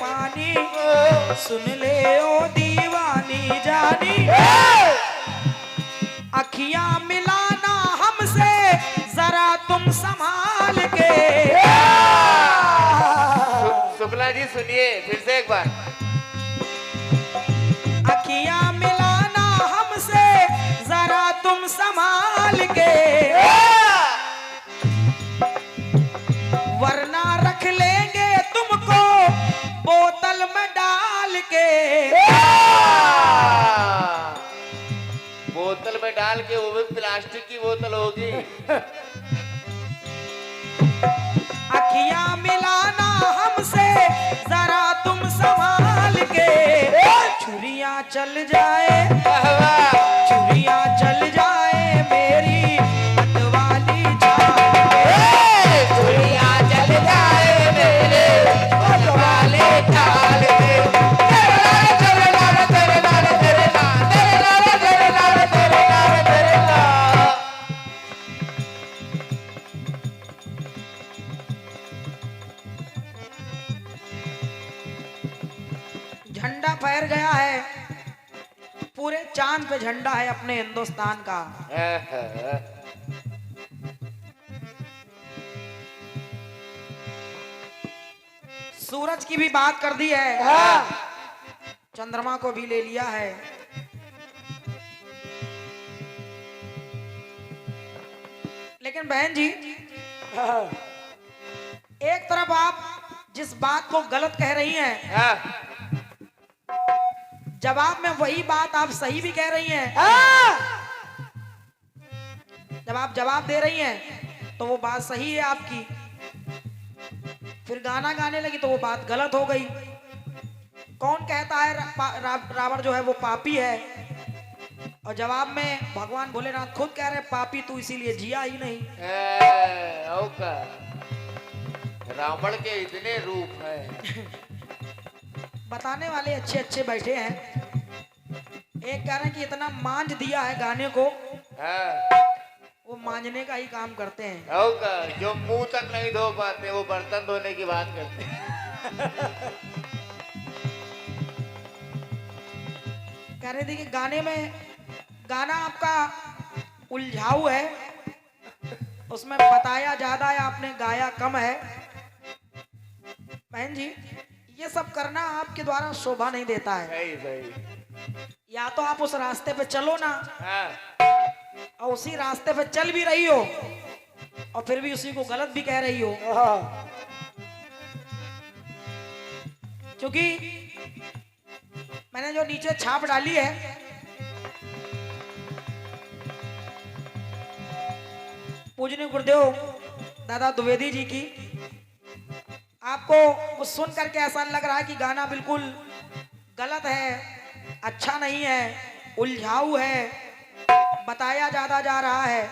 पानी, सुन ले ओ दीवानी जानी, अखियां मिलाना हमसे जरा तुम संभाल के। शुक्ला जी सुनिए फिर से एक बार। अखियां मिलाना हमसे जरा तुम संभाल के, वरना रख लेंगे तुमको बोतल में डाल के। बोतल में डाल के, वो भी प्लास्टिक की बोतल होगी। अखियां मिलाना हमसे जरा तुम संभाल के, छुरियां चल जाए, छुरियां चल जाए मेरी मतवाली चाल में, छुरियां चल जाए मेरे मतवाले चाल में। झंडा फहर गया है, पूरे चांद पे झंडा है अपने हिंदुस्तान का। सूरज की भी बात कर दी है, चंद्रमा को भी ले लिया है। लेकिन बहन जी, एक तरफ आप जिस बात को गलत कह रही हैं, जवाब में वही बात आप सही भी कह रही हैं। जब आप जवाब दे रही हैं तो वो बात सही है आपकी, फिर गाना गाने लगी तो वो बात गलत हो गई। कौन कहता है रावण जो है वो पापी है, और जवाब में भगवान भोलेनाथ खुद कह रहे पापी तू इसीलिए जिया ही नहीं। रावण के इतने रूप हैं। बताने वाले अच्छे अच्छे बैठे हैं। एक कह रहे हैं कि इतना मांझ दिया है गाने को, वो मांझने का ही काम करते हैं। जो मुंह तक नहीं धो पाते वो बर्तन धोने की बात करते हैं। कह रहे थे कि गाने में, गाना आपका उलझाऊ है, उसमें बताया ज्यादा है, आपने गाया कम है। बहन जी, ये सब करना आपके द्वारा शोभा नहीं देता है। सही सही। या तो आप उस रास्ते पे चलो ना, और उसी रास्ते पे चल भी रही हो और फिर भी उसी को गलत भी कह रही हो। क्योंकि मैंने जो नीचे छाप डाली है, पूजनीय गुरुदेव दादा द्विवेदी जी की, आपको वो सुन करके ऐसा लग रहा है कि गाना बिल्कुल गलत है, अच्छा नहीं है, उलझाऊ है, बताया ज्यादा जा रहा है।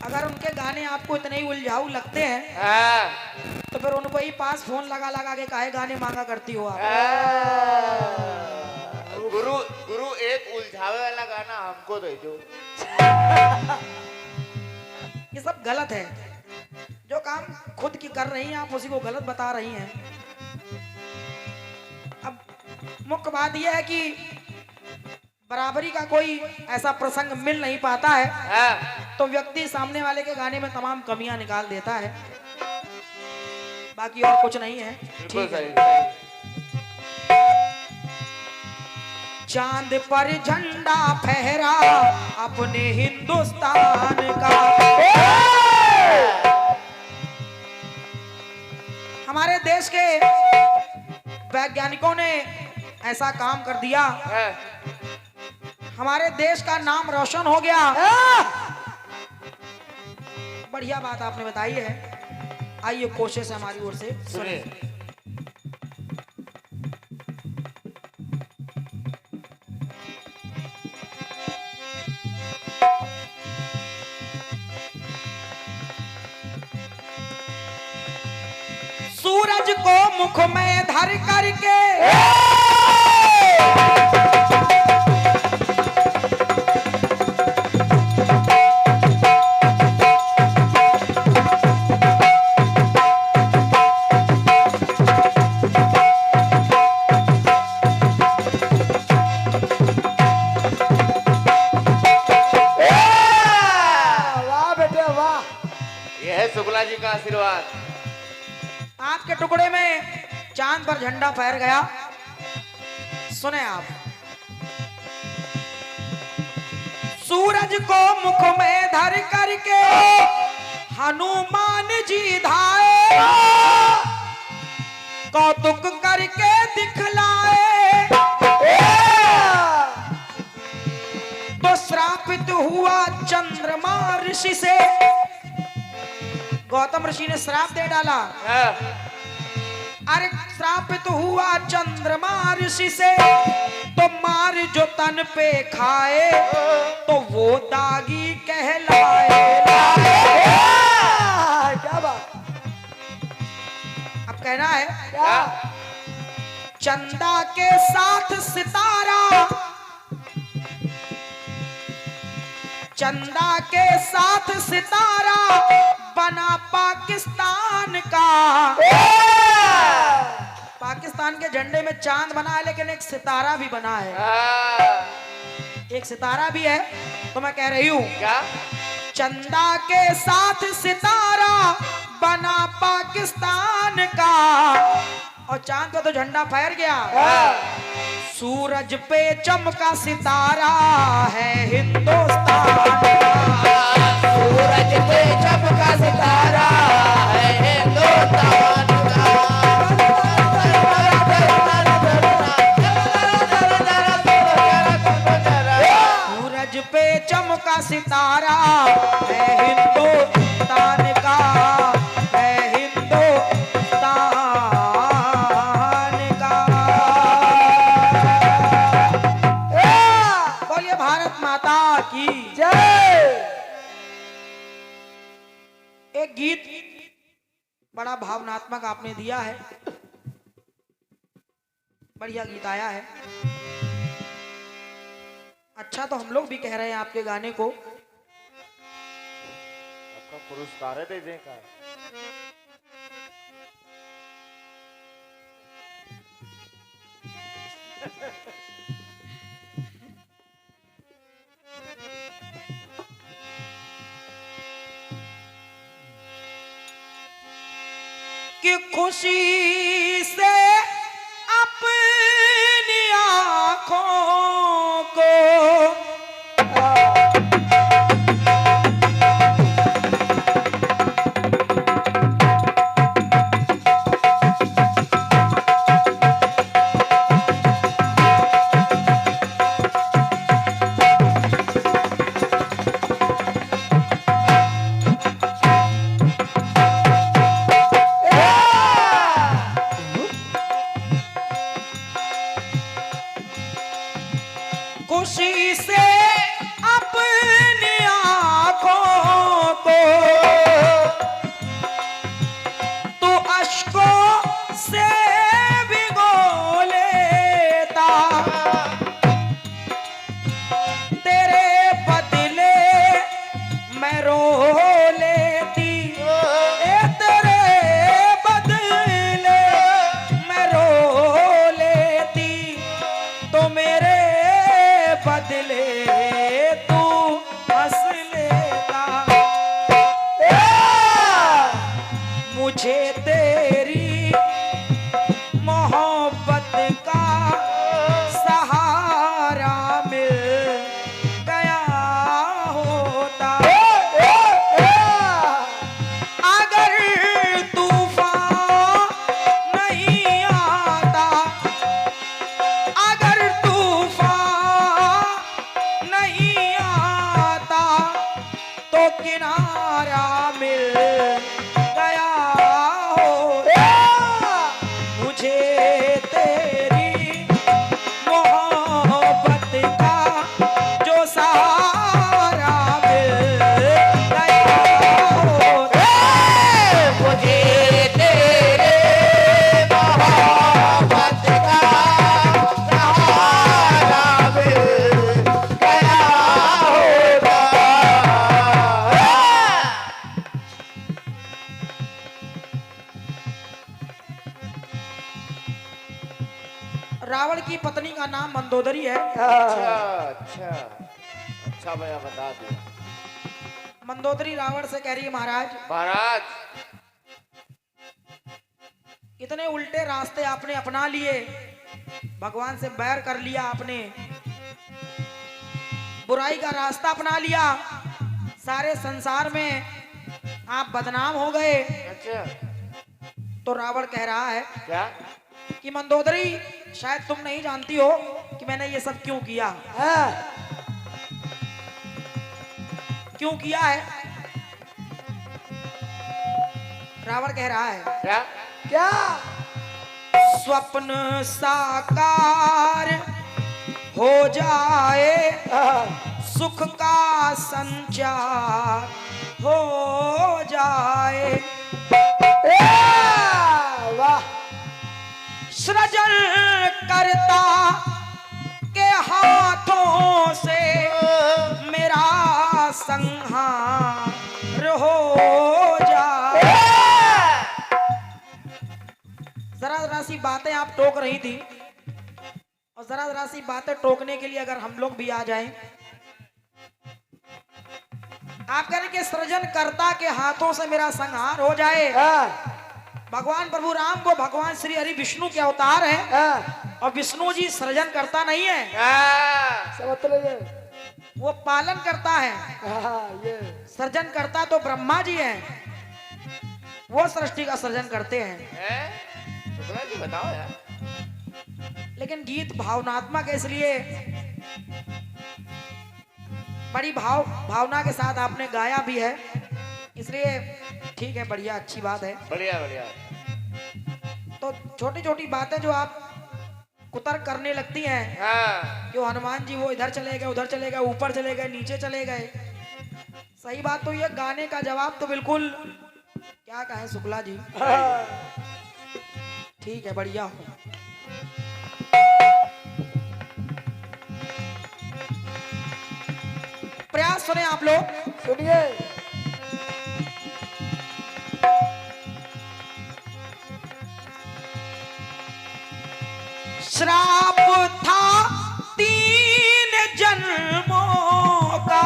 अगर उनके गाने आपको इतने ही उलझाऊ लगते हैं तो फिर उनको ही पास फोन लगा लगा के काहे गाने मांगा करती हो आप। गुरु गुरु एक उलझावे वाला गाना हमको दे दो। ये सब गलत है, जो काम खुद की कर रही हैं आप उसी को गलत बता रही हैं। अब मुख्य बात यह है कि बराबरी का कोई ऐसा प्रसंग मिल नहीं पाता है तो व्यक्ति सामने वाले के गाने में तमाम कमियां निकाल देता है, बाकी और कुछ नहीं है। ठीक है। चांद पर झंडा फहरा अपने हिंदुस्तान का, हमारे देश के वैज्ञानिकों ने ऐसा काम कर दिया, हमारे देश का नाम रोशन हो गया। बढ़िया बात आपने बताई है। आइए कोशिश है हमारी ओर से सुनिए। सूरज को मुख में धर करके शुक्ला जी का आशीर्वाद। आपके टुकड़े में चांद पर झंडा फहर गया। सुने आप। सूरज को मुख में धर करके हनुमान जी धाए, कौतुक करके दिखलाए, तो श्रापित हुआ चंद्रमा ऋषि से। गौतम ऋषि ने श्राप दे डाला। अरे श्रापित हुआ चंद्रमा ऋषि से, तो मार जो तन पे खाए, तो वो दागी कहलाए। क्या बात। अब कहना है क्या? चंदा के साथ सितारा, चंदा के साथ सितारा बना पाकिस्तान का। पाकिस्तान के झंडे में चांद बना है, लेकिन एक सितारा भी बना है। एक सितारा भी है। तो मैं कह रही हूं क्या? चंदा के साथ सितारा बना पाकिस्तान का, और चांद पे तो झंडा फहर गया। सूरज पे चमका सितारा है हिंदुस्तान का। सूरज पे चमका सितारा है हिंदुस्तान का। सूरज पे चमका सितारा है हिंदुस्तान का, है हिंदुस्तान का। बोलिए भारत माता की जय। एक गीत बड़ा भावनात्मक आपने दिया है, बढ़िया गीत आया है। अच्छा, तो हम लोग भी कह रहे हैं आपके गाने को। आपका पुरस्कार है, दे देगा। कि खुशी से अपनी आँखों को खुशी से अपनी आँखों को तू अश्कों से भिगो लेता, तेरे बदले मैं रो लेती। तेरे बदले मैं रो लेती, तो मेरे बदले तू हंस लेता। मुझे तेरी मोहब्बत का सहारा मिल गया होता। अगर तूफान नहीं आता, अगर तूफान नहीं आता, तो किनारा मिल गया होता। मुझे तेरी मोहब्बत का जो सहारा मिल गया होता। मुझे तेरे मोहब्बत का सहारा मिल गया होगा। रावण की पत्नी का नाम मंदोदरी है। अच्छा अच्छा अच्छा, भैया बता दिया। मंदोदरी रावण से कह रही है, महाराज महाराज इतने उल्टे रास्ते आपने अपना लिए, भगवान से बैर कर लिया आपने, बुराई का रास्ता अपना लिया, सारे संसार में आप बदनाम हो गए। अच्छा तो रावण कह रहा है क्या? कि मंदोदरी, शायद तुम नहीं जानती हो कि मैंने ये सब क्यों किया। क्यों किया है? रावण कह रहा है क्या? क्या? स्वप्न साकार हो जाए, सुख का संचार हो जाए, वाह! सृजन करता के हाथों से मेरा संहार हो जाए। जरा जरा सी बातें आप टोक रही थी, और जरा जरा सी बातें टोकने के लिए अगर हम लोग भी आ जाएं, आप कह रहे कि सृजन कर्ता के हाथों से मेरा संहार हो जाए। भगवान प्रभु राम को भगवान श्री हरि विष्णु के अवतार है, और विष्णु जी सृजन करता नहीं है, समझ लीजिए। वो पालन करता है। ये सृजन करता तो ब्रह्मा जी हैं, वो सृष्टि का सृजन करते हैं। शुक्ला जी बताओ यार। लेकिन गीत भावनात्मक है, इसलिए बड़ी भावना के साथ आपने गाया भी है, इसलिए ठीक है, बढ़िया, अच्छी बात है। बढ़िया बढ़िया। तो छोटी छोटी बातें जो आप कुतर्क करने लगती हैं, हाँ कि हनुमान जी वो इधर चले गए, उधर चले गए, ऊपर चले गए, नीचे चले गए, सही बात तो ये गाने का जवाब तो बिल्कुल क्या कहें शुक्ला जी, ठीक है, बढ़िया हो। प्रयास सुने आप लोग, सुनिए। श्राप था 3 जन्मों का,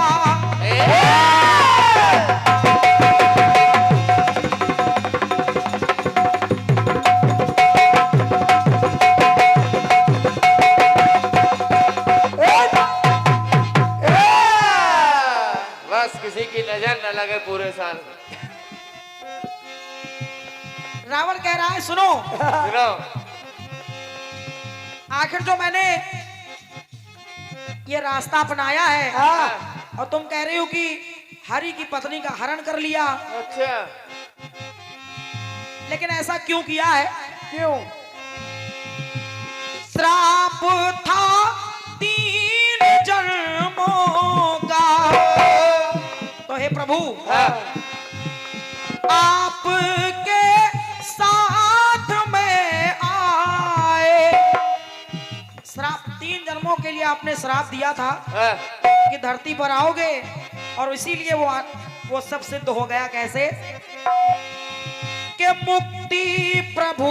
बस किसी की नजर न लगे पूरे साल। रावण कह रहा है सुनो, सुनो। आखिर जो मैंने ये रास्ता अपनाया है, और तुम कह रही हो कि हरि की पत्नी का हरण कर लिया, अच्छा लेकिन ऐसा क्यों किया है? क्यों? श्राप था 3 जन्मों का, तो हे प्रभु आपके साथ में आए। श्राप 3 जन्मों के लिए आपने श्राप दिया था कि धरती पर आओगे, और इसीलिए वो सब सिद्ध हो gaya। कैसे? कि मुक्ति प्रभु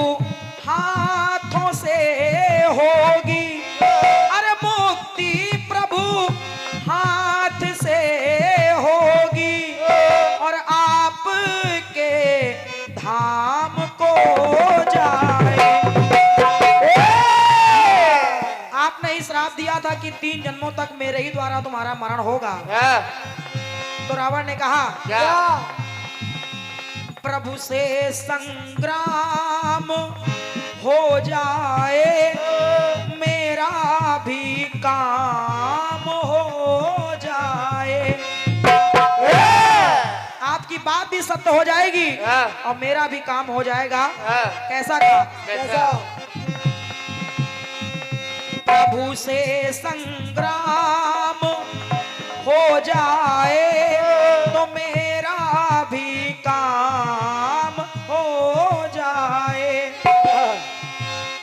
हाथों से होगी, अरे मुक्ति प्रभु हाथ से होगी, और आपके धाम को जाए। आपने ही श्राप दिया था कि 3 जन्मों तक मेरे ही द्वारा तुम्हारा मरण होगा। तो रावण ने कहा क्या? प्रभु से संग्राम हो जाए, मेरा भी काम हो जाए। आपकी बात भी सत्य हो जाएगी, और मेरा भी काम हो जाएगा। कैसा काम? कैसा? प्रभु से संग्राम हो जाए, तो मेरा भी काम हो जाए।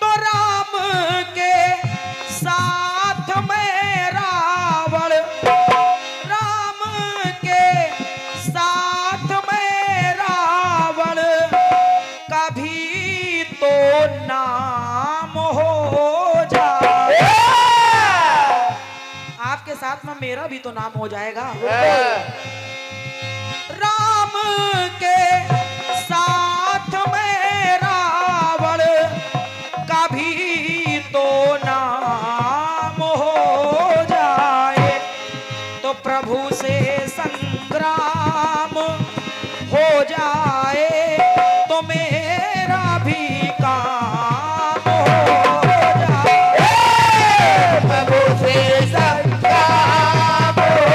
तो राम के साथ में रावण, राम के साथ में रावण का भी तो नाम हो जाए। आपके साथ में मेरा भी तो नाम हो जाएगा। राम के साथ में रावण का भी तो नाम हो जाए, तो प्रभु से संग्राम हो जाए तो मेरा भी काम हो जाए। प्रभु से संग्राम हो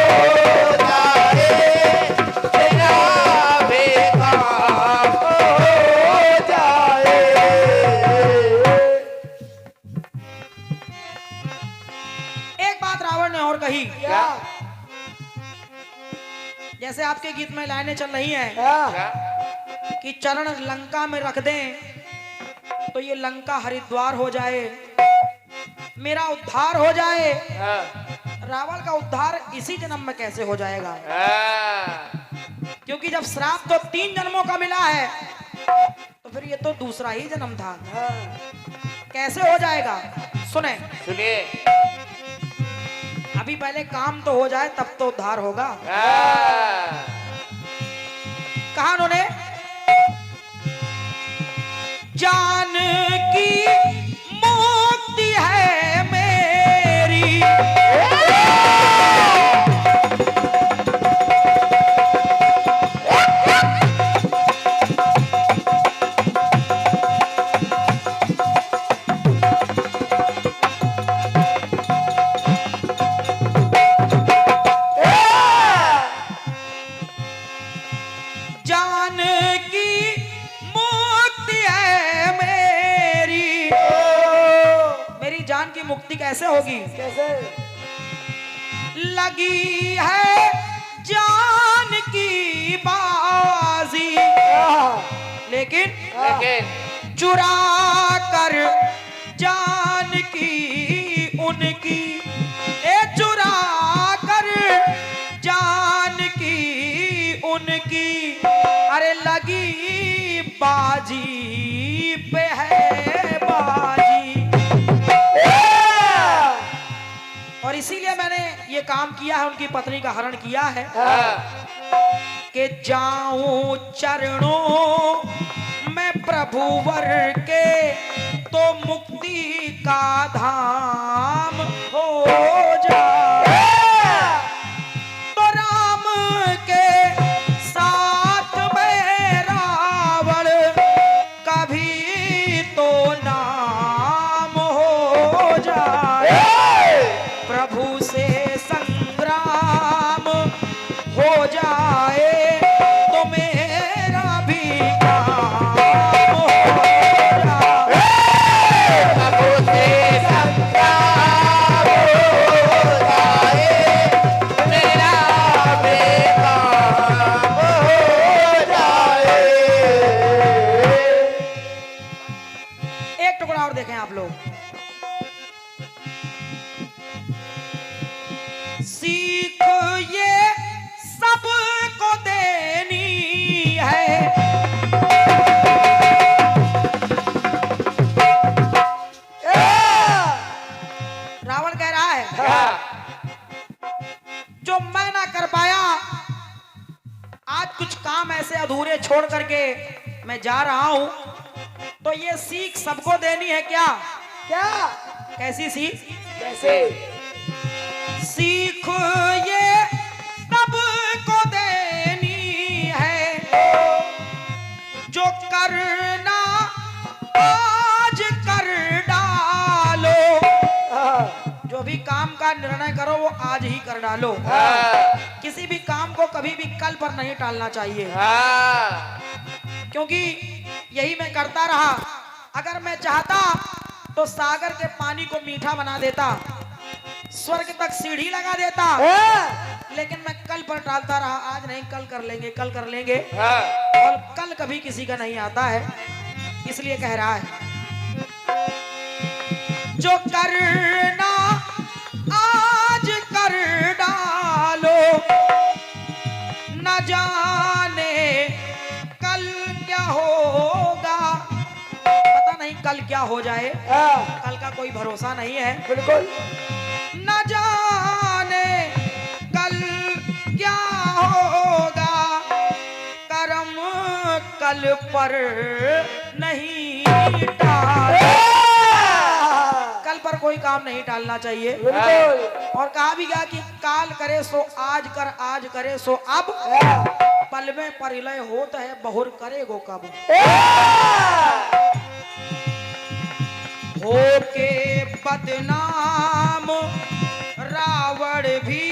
जाए, तेरा भी काम हो जाए। एक बात रावण ने और कही, क्या जैसे आपके गीत में लाइनें चल रही हैं क्या कि चरण लंका में रख दें तो ये लंका हरिद्वार हो जाए, मेरा उद्धार हो जाए। रावण का उद्धार इसी जन्म में कैसे हो जाएगा? क्योंकि जब श्राप तो 3 जन्मों का मिला है, तो फिर ये तो दूसरा ही जन्म था, कैसे हो जाएगा? सुने, सुनिए। अभी पहले काम तो हो जाए तब तो उद्धार होगा। कहा उन्होंने, जान की मुक्ति है मेरी, जान की मुक्ति है मेरी। मेरी जान की मुक्ति कैसे होगी? कैसे लगी है जान की बाजी, लेकिन चुरा कर जान की उनकी, चुरा कर जान की उनकी, अरे लगी बाजी पे है बाजी। और इसीलिए मैंने ये काम किया है, उनकी पत्नी का हरण किया है कि जाऊं चरणों में प्रभुवर के, तो मुक्ति का धाम हो जाए। तो राम के साथ में रावण का भी तो नाम हो जाए, प्रभु से संग्राम हो जाए तो मेरा भी काम हो जाए। प्रभु से संग्राम हो जाए, तेरा भी काम हो जाए। एक टुकड़ा और देखें आप लोग, सीख ये सबको देनी है, रावण कह रहा है जो मैं ना कर पाया, आज कुछ काम ऐसे अधूरे छोड़ करके मैं जा रहा हूं, तो ये सीख सबको देनी है। क्या क्या कैसी सीख? कैसे सीख ये सबको देनी है, जो करना आज कर डालो, जो भी काम का निर्णय करो वो आज ही कर डालो। किसी भी काम को कभी भी कल पर नहीं टालना चाहिए, क्योंकि यही मैं करता रहा। अगर मैं चाहता तो सागर के पानी को मीठा बना देता, स्वर्ग तक सीढ़ी लगा देता, लेकिन मैं कल पर टालता रहा। आज नहीं, कल कर लेंगे, कल कर लेंगे, और कल कभी किसी का नहीं आता है। इसलिए कह रहा है, जो करना आज कर डालो, न जाने कल क्या होगा। पता नहीं कल क्या हो जाए, कल का कोई भरोसा नहीं है। बिल्कुल न जाने कल क्या होगा, काल पर नहीं टाल, कल पर कोई काम नहीं टालना चाहिए। बिल्कुल। और कहा भी गया कि काल करे सो आज कर, आज करे सो अब, पल में परिलय होता है बहुर करेगो कब। होके बदनाम रावण भी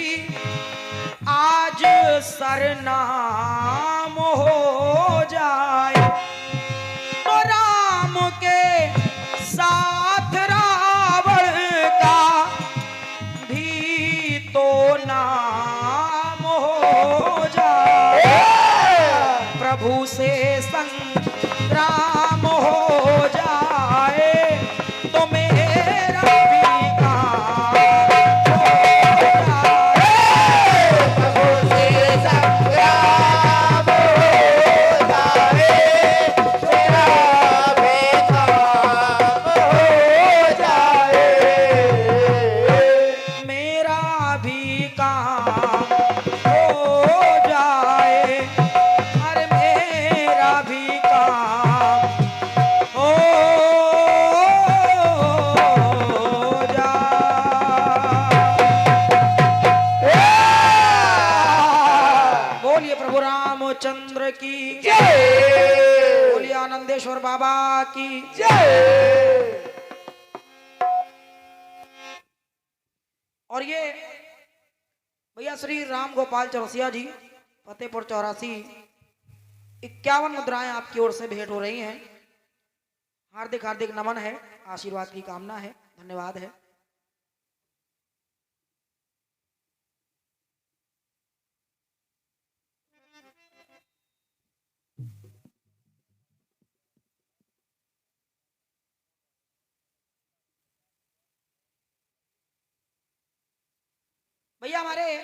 आज सरनाम हो जाए, तो राम के साथ रावण का भी तो नाम हो जाए। प्रभु से संग्राम हो जाए, तो मेरा भी काम हो जाए। प्रभु से संग्राम हो जाए, मेरा भी काम हो जाए। मेरा भी काम हो जाए, अरे मेरा भी काम हो जाए। बोलिए प्रभु रामचंद्र की, जय। बोलिए आनंदेश्वर बाबा की। जय। और ये भैया श्री राम गोपाल चौरसिया जी, फतेहपुर 84, 51 मुद्राएं आपकी ओर से भेंट हो रही हैं। हार्दिक हार्दिक नमन है, आशीर्वाद की कामना है, धन्यवाद है। भैया हमारे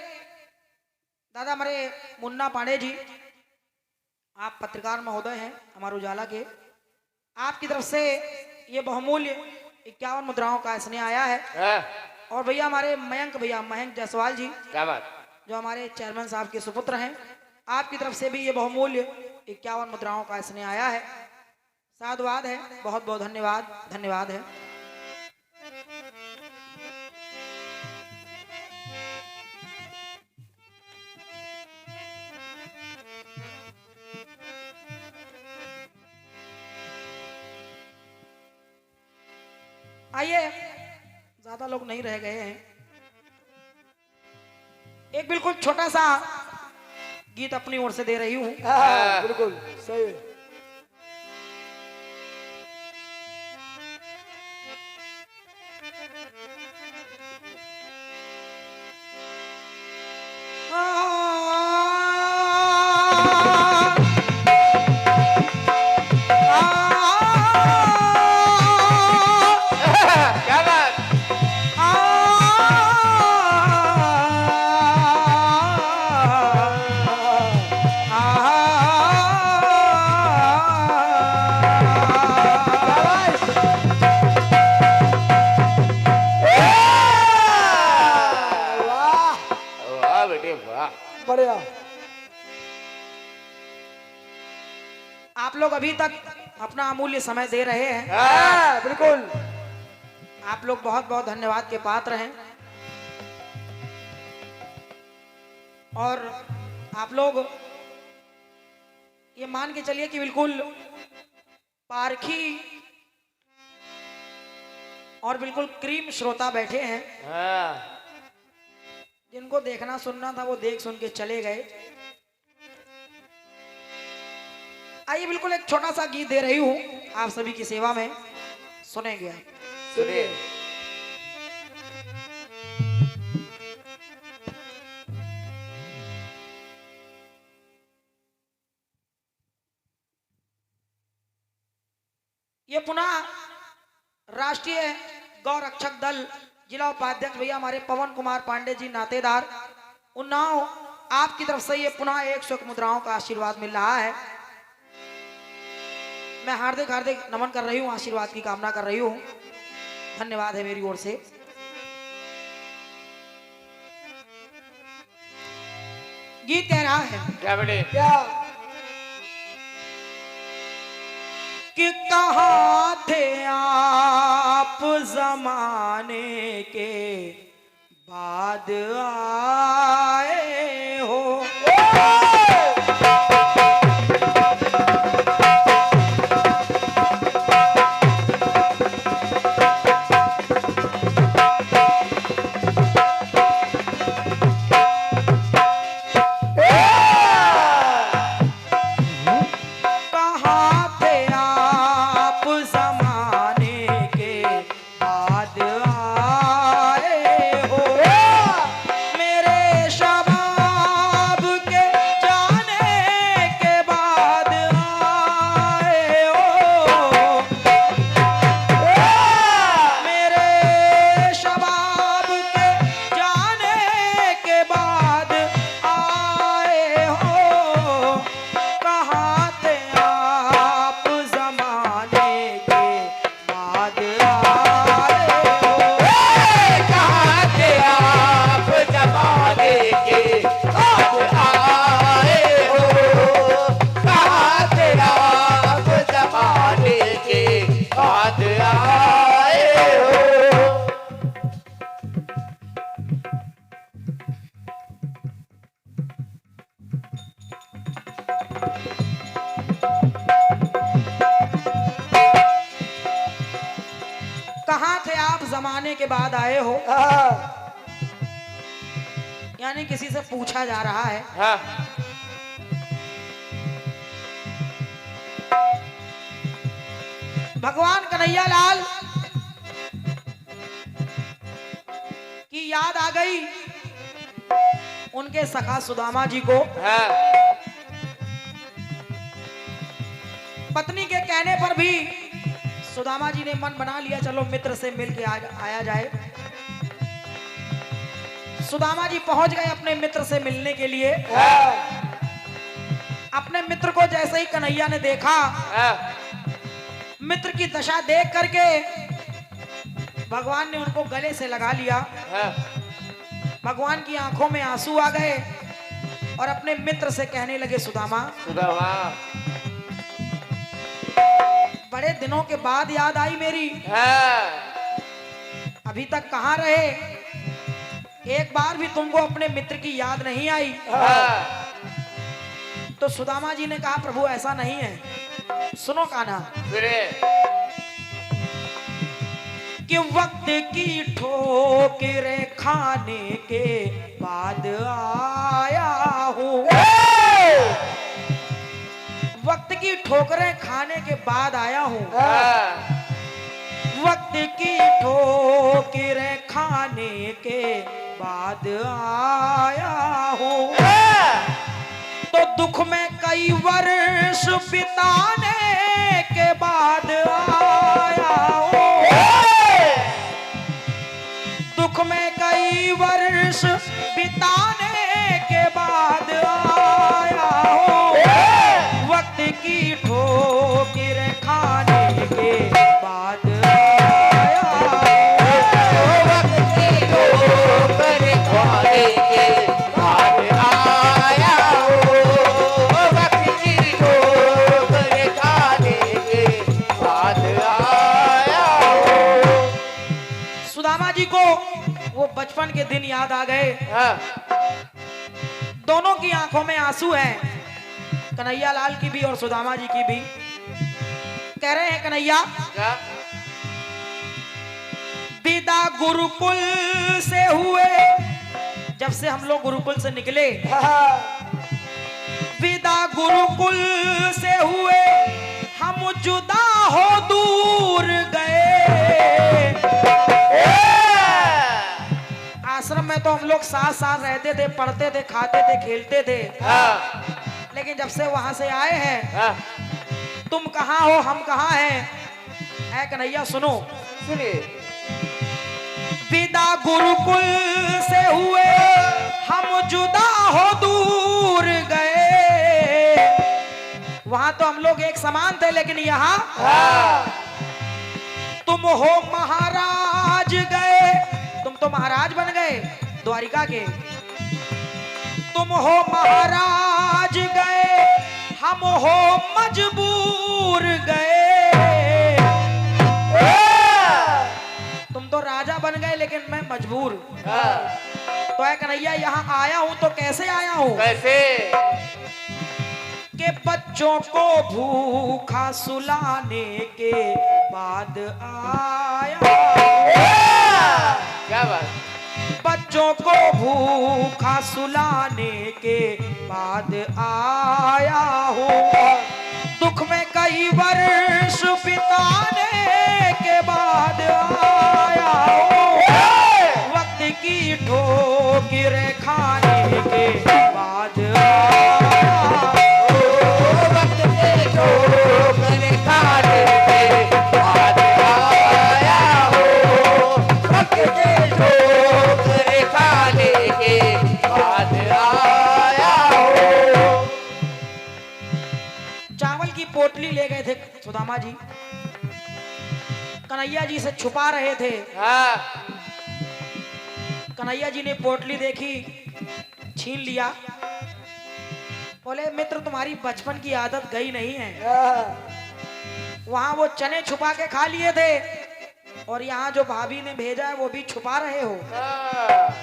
दादा हमारे मुन्ना पांडे जी, आप पत्रकार महोदय हैं हमारे उजाला के, आपकी तरफ से ये बहुमूल्य 51 मुद्राओं का स्नेह आया है। हाँ, और भैया हमारे मयंक जायसवाल जी, क्या बात। जो हमारे चेयरमैन साहब के सुपुत्र हैं, आपकी तरफ से भी ये बहुमूल्य 51 मुद्राओं का स्नेह आया है। साधुवाद है, बहुत बहुत धन्यवाद, धन्यवाद है। आइए, ज्यादा लोग नहीं रह गए हैं, एक बिल्कुल छोटा सा गीत अपनी ओर से दे रही हूं। हाँ, बिल्कुल सही है। क्या बात। वाह, वाह बेटे वाह। बढ़िया। आप लोग अभी तक अपना अमूल्य समय दे रहे हैं, हाँ, बिल्कुल। आप लोग बहुत बहुत धन्यवाद के पात्र हैं। और आप लोग ये मान के चलिए कि बिल्कुल पारखी और बिल्कुल क्रीम श्रोता बैठे हैं, हाँ, जिनको देखना सुनना था वो देख सुन के चले गए। आइए बिल्कुल एक छोटा सा गीत दे रही हूं आप सभी की सेवा में, सुनेंगे आप। सुनिए। ये पुनः राष्ट्रीय गौ रक्षक दल जिला उपाध्यक्ष भैया हमारे पवन कुमार पांडे जी, नातेदार उन्नाव, आपकी तरफ से ये पुनः 101 मुद्राओं का आशीर्वाद मिल रहा है। मैं हार्दिक हार्दिक नमन कर रही हूँ, आशीर्वाद की कामना कर रही हूँ, धन्यवाद है मेरी ओर से। गीत कह रहा है, क्या बेटे। क्या? जमाने के बाद आए हो। कहाँ थे आप जमाने के बाद आए हो। मेरे शबाब के जाने के बाद आए हो। मेरे शबाब के जाने के बाद आए हो। कहाँ थे आप जमाने के बाद आए हो। कहाँ थे आप जमाने के बाद आए हो। कहाँ थे आप जमाने के बाद आए हो। कहाँ थे आप जमाने के बाद आए हो, हाँ, यानी किसी से पूछा जा रहा है। हाँ भगवान कन्हैया लाल की याद आ गई उनके सखा सुदामा जी को। हाँ पत्नी के कहने पर भी सुदामा जी ने मन बना लिया, चलो मित्र से मिल के आया जाए। सुदामा जी पहुंच गए अपने मित्र से मिलने के लिए। हाँ, अपने मित्र को जैसे ही कन्हैया ने देखा, हाँ मित्र की दशा देख करके भगवान ने उनको गले से लगा लिया। हाँ भगवान की आंखों में आंसू आ गए और अपने मित्र से कहने लगे, सुदामा सुदामा बड़े दिनों के बाद याद आई मेरी, हाँ अभी तक कहाँ रहे, एक बार भी तुमको अपने मित्र की याद नहीं आई। हाँ तो सुदामा जी ने कहा, प्रभु ऐसा नहीं है, सुनो कान्हा सुने कि वक्त की ठोकरें खाने के बाद आया हूँ। वक्त की ठोकरें खाने के बाद आया हूँ। हाँ वक्त की ठोकरें खाने के बाद आया हूँ। तो दुख में कई वर्ष बिताने के बाद आया हूँ। दुख में कई वर्ष बिताने के बाद आया हूँ। वक्त की ठोकर खाने के बाद आया हूँ। वक्त की ठोकर खाने के बाद आया हूँ। वक्त की ठोकर खाने के बाद आया हूँ। सुदामा जी को वो बचपन के दिन याद आ गए। हाँ दोनों की आंखों में आंसू हैं, कन्हैया लाल की भी और सुदामा जी की भी। कह रहे हैं कन्हैया, क्या विदा गुरुकुल से हुए, जब से हम लोग गुरुकुल से निकले, हाँ, विदा गुरुकुल से हुए, हम जुदा हो दूर गए। आश्रम में तो हम लोग साथ साथ रहते थे, पढ़ते थे, खाते थे, खेलते थे। हाँ लेकिन जब से वहां से आए हैं, हाँ तुम कहाँ हो, हम कहाँ हैं। ऐ कन्हैया सुनो, सुनिए विदा गुरुकुल से हुए, हम जुदा हो दूर गए। वहां तो हम लोग एक समान थे, लेकिन यहाँ हाँ तुम हो महाराज गए, तुम तो महाराज बन गए द्वारिका के। तुम हो महाराज गए, हम हो मजबूर गए। तुम गए लेकिन मैं मजबूर। हाँ, तो है कन्हैया यहाँ आया हूँ तो कैसे आया हूँ कैसे? कि बच्चों को भूखा सुलाने के बाद आया। क्या बात? बच्चों को भूखा सुलाने के बाद आया हूँ, दुख में कई वर्ष बिताने के बाद आया हूँ, वक्त की ठोकर खाने के बाद आया हूँ, वक्त के ठोकर खाने के बाद आया हूँ, वक्त के ठोकर खाने के बाद आया हूँ। चावल की पोटली ले गए थे सुदामा जी, कन्हैया जी से छुपा रहे थे। हाँ, कन्हैया जी ने पोटली देखी, छीन लिया, बोले मित्र तुम्हारी बचपन की आदत गई नहीं है। वहां वो चने छुपा के खा लिए थे और यहाँ जो भाभी ने भेजा है वो भी छुपा रहे हो। हाँ,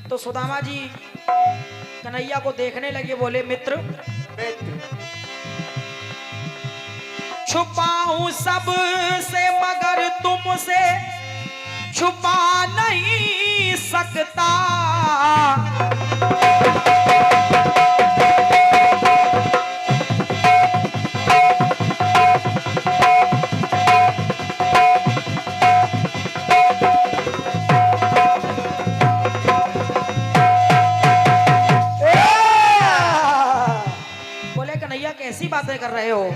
तो सुदामा जी कन्हैया को देखने लगे, बोले मित्र मित्र, छुपाऊं सब से मगर तुमसे छुपा नहीं सकता। बोले कन्हैया कैसी बातें कर रहे हो,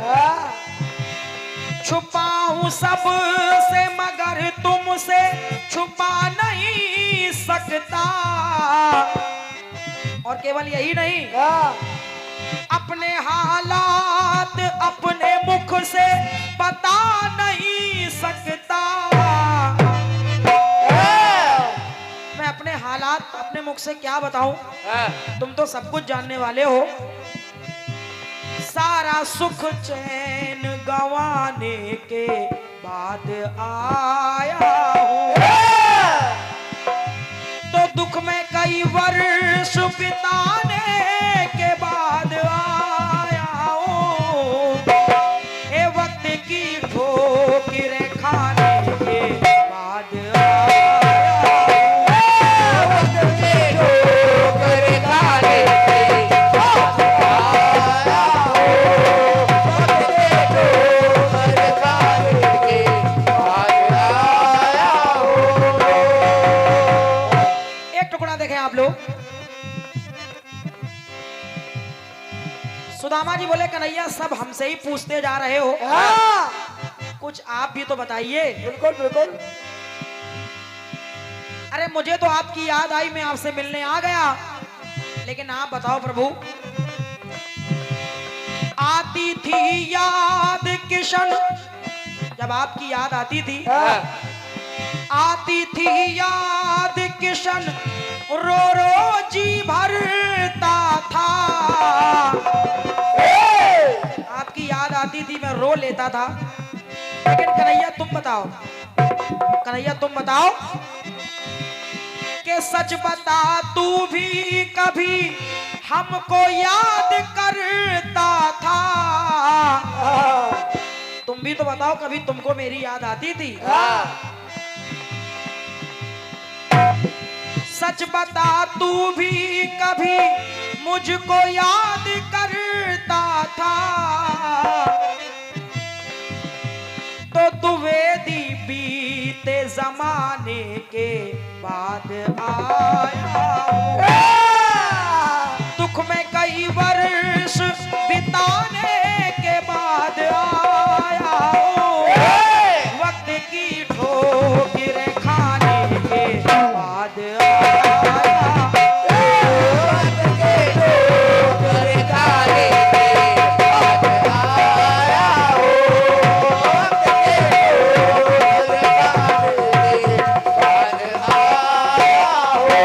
छुपाऊं सब से मगर तुमसे छुपा नहीं सकता। और केवल यही नहीं, अपने हालात अपने मुख से बता नहीं सकता। मैं अपने हालात अपने मुख से क्या बताऊं, हाँ, तुम तो सब कुछ जानने वाले हो। सारा सुख चैन गंवाने के बाद आया हूँ, तो दुख में कई वर्ष बिताने के बाद आया हूँ, ए वक्त की ठोकर खाने के बाद आया हूँ, वक्त के ठोकर खाने के बाद आया हूँ, वक्त के ठोकर खाने के बाद आया हूँ। एक टुकड़ा देखें आप लोग। सुदामा जी बोले कन्हैया सब हमसे ही पूछते जा रहे हो, कुछ आप भी तो बताइए। बिल्कुल बिल्कुल। अरे मुझे तो आपकी याद आई, मैं आपसे मिलने आ गया, लेकिन आप बताओ प्रभु। आती थी याद किशन, जब आपकी याद आती थी, आती थी याद किशन, रो रो जी भरता था। आपकी याद आती थी, मैं रो लेता था। लेकिन कन्हैया तुम बताओ, कन्हैया तुम बताओ कि सच बता तू भी कभी हमको याद करता था। तुम भी तो बताओ कभी तुमको मेरी याद आती थी। सच बता तू भी कभी मुझको याद करता था, तो द्विवेदी बीते जमाने के बाद आया हूँ, दुख में कई वर्ष बिताने के बाद आया हूँ, वक्त की ठोकर खाने के बाद आया हूँ, वक्त के ठोकर खाने के बाद आया हूँ, वक्त के ठोकर खाने के बाद आया हूँ,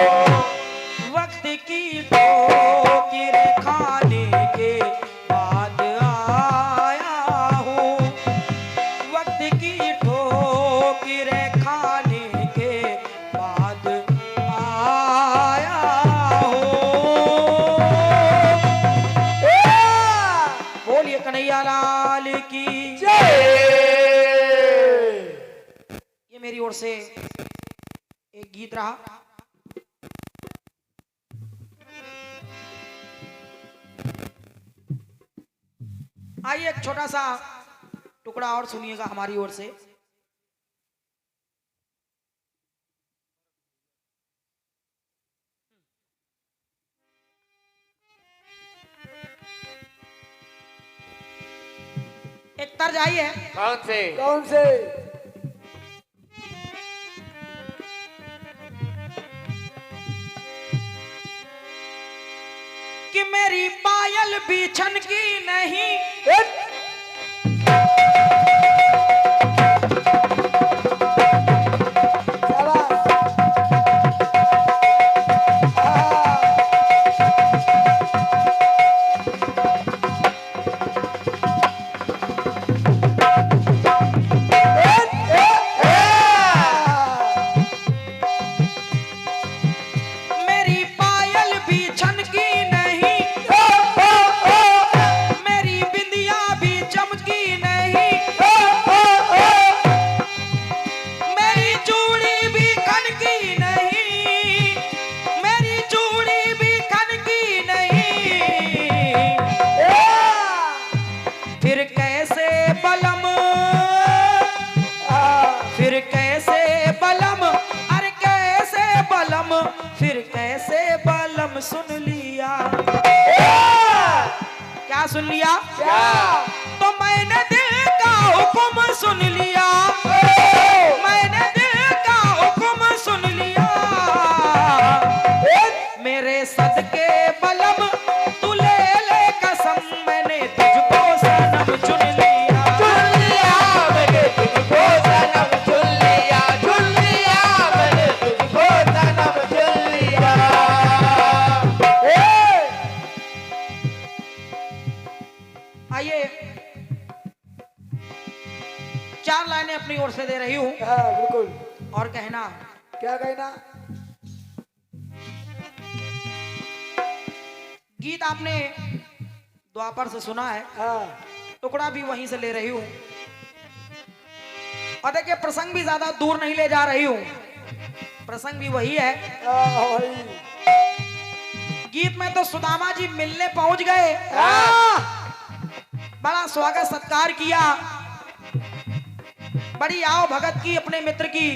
वक्त की ठोकर खाने के बाद आया हूँ, वक्त की ठोकर खाने के लाल की। जय। ये मेरी ओर से एक गीत रहा। आइए एक छोटा सा टुकड़ा और सुनिएगा हमारी ओर से। एक तर्ज आई है। कौन से? कौन से? कि मेरी पायल बीछन की नहीं, एक। शाबाश। मेरी पायल बीछन की नहीं, मेरी बिंदिया भी चमकी नहीं, मेरी चूड़ी भी खनकी नहीं, मेरी चूड़ी भी खनकी नहीं। फिर कैसे बलम, फिर कैसे बलम, अरे कैसे बलम, फिर कैसे बलम सुन लिया। क्या सुन लिया? क्या? तो मैंने दिल का हुक्म सुन लिया, मैंने दिल का हुक्म सुन लिया। मेरे सदके बलम तू ले ले कसम, मैंने तुझको सनम चुन लिया। चुन लिया मैंने तुझको सनम चुन लिया, चुन लिया मैंने तुझको सनम चुन लिया। आइए चार लाइनें अपनी ओर से दे रही हूँ हाँ बिल्कुल। और कहना। क्या कहना? गीत आपने द्वापर से सुना है, हाँ टुकड़ा भी वहीं से ले रही हूँ। और देखिए प्रसंग भी ज्यादा दूर नहीं ले जा रही हूँ, प्रसंग भी वही है। वही। गीत में तो सुदामा जी मिलने पहुंच गए, बड़ा स्वागत सत्कार किया, बड़ी आओ भगत की अपने मित्र की।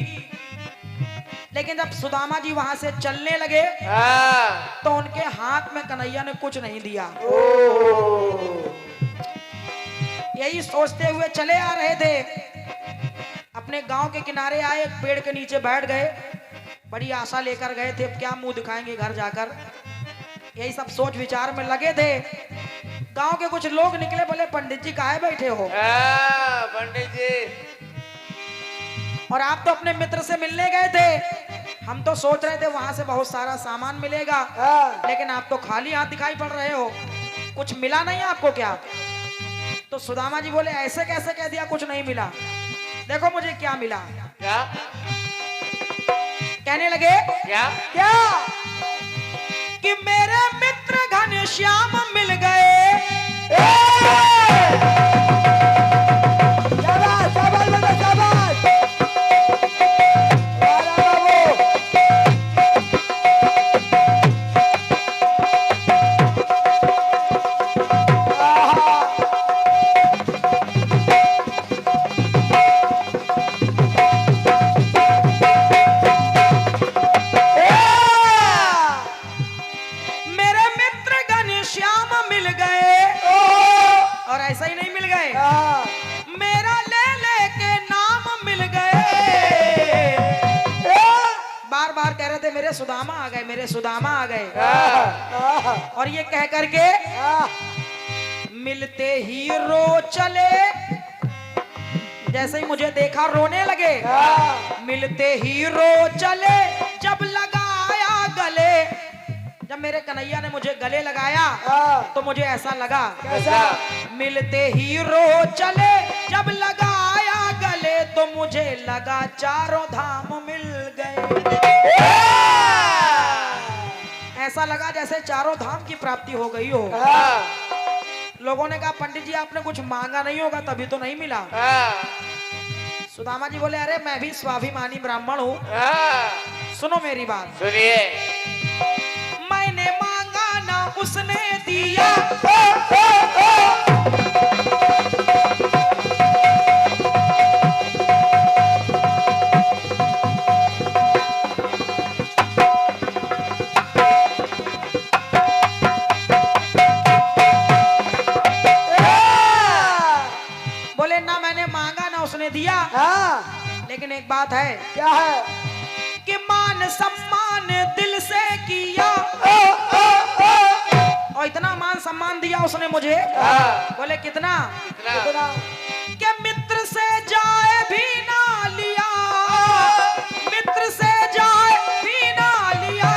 लेकिन जब सुदामा जी वहां से चलने लगे हाँ। तो उनके हाथ में कन्हैया ने कुछ नहीं दिया। यही सोचते हुए चले आ रहे थे, अपने गांव के किनारे आए, एक पेड़ के नीचे बैठ गए, बड़ी आशा लेकर गए थे, अब क्या मुंह दिखाएंगे घर जाकर, यही सब सोच विचार में लगे थे। गांव के कुछ लोग निकले, बोले पंडित जी काहे बैठे हो? हाँ, पंडित जी। और आप तो अपने मित्र से मिलने गए थे, हम तो सोच रहे थे वहां से बहुत सारा सामान मिलेगा, हाँ। लेकिन आप तो खाली हाथ दिखाई पड़ रहे हो, कुछ मिला नहीं आपको क्या? तो सुदामा जी बोले ऐसे कैसे कह दिया कुछ नहीं मिला, देखो मुझे क्या मिला। क्या? कहने लगे क्या? क्या? कि मेरे मित्र घनश्याम मिल गए। शाबाश शाबाश बेटा शाबाश। वाह बाबू। मेरे मित्र घनश्याम मिल गए, और ऐसा ही नहीं मिल गए, मेरा ले ले के नाम मिल गए। बार बार कह रहे थे मेरे सुदामा आ गए, मेरे सुदामा आ गए। और ये कह करके मिलते ही रो चले, जैसे ही मुझे देखा रोने लगे। मिलते ही रो चले, जब लगाया गले, जब मेरे कन्हैया ने मुझे गले लगाया तो मुझे ऐसा लगा, कैसा? मिलते ही रो चले, जब लगाया गले तो मुझे लगा चारों धाम मिल गए। ऐसा लगा जैसे चारों धाम की प्राप्ति हो गई हो। लोगों ने कहा पंडित जी आपने कुछ मांगा नहीं होगा तभी तो नहीं मिला। हाँ, सुदामा जी बोले अरे मैं भी स्वाभिमानी ब्राह्मण हूँ, हाँ, सुनो मेरी बात। सुनिए। मैंने मांगा ना उसने दिया, बोले ना मैंने मांगा ना उसने दिया। हाँ, लेकिन एक बात है क्या है? कि मान सम्मान दिल से किया, और इतना मान सम्मान दिया उसने मुझे। हाँ, बोले कितना? कितना? कितना? कि मित्र से जाए भी ना लिया, मित्र से जाए भी ना लिया।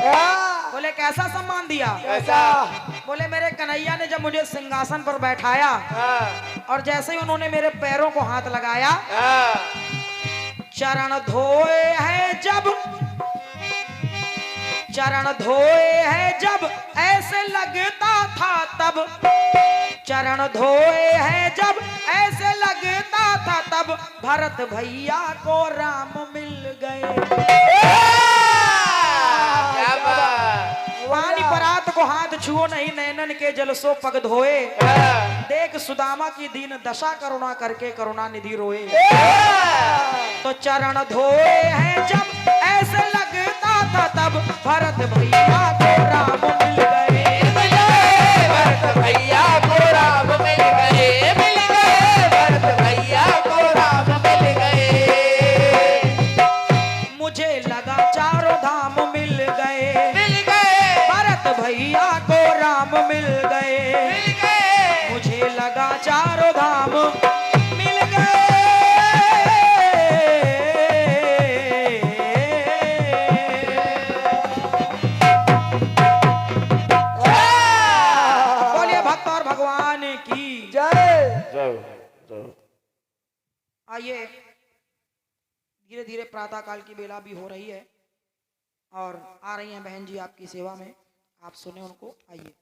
हाँ, बोले कैसा सम्मान दिया? कैसा? बोले मेरे कन्हैया ने जब मुझे सिंहासन पर बैठाया हाँ, और जैसे ही उन्होंने मेरे पैरों को हाथ लगाया, हाँ, चरण धोए हैं जब, चरण धोए हैं जब ऐसे लगता था तब, चरण धोए हैं जब ऐसे लगता था तब, भरत भैया को राम मिल गए। क्या बात? पानी परात को हाथ छुओ नहीं, नैनन के जल सो पग धोए, हाँ, देख सुदामा की दीन दशा करुणा करके करुणा निधि रोए। हाँ, तो चरण धोए हैं जब ऐसे लगता था तब, भरत भैया को राम मिल गए। मिल गए भरत भैया को राम मिल गए, मिल गए भरत भैया को राम मिल गए। मुझे लगा चारों धाम मिल गए, मिल गए, भरत भैया को राम मिल गए। मिल गए, मुझे लगा चारों धाम मिल गए। बोलिए भक्त और भगवान की जय। आइए, धीरे धीरे प्रातः काल की बेला भी हो रही है और आ रही हैं बहन जी आपकी सेवा में, आप सुने उनको। आइए।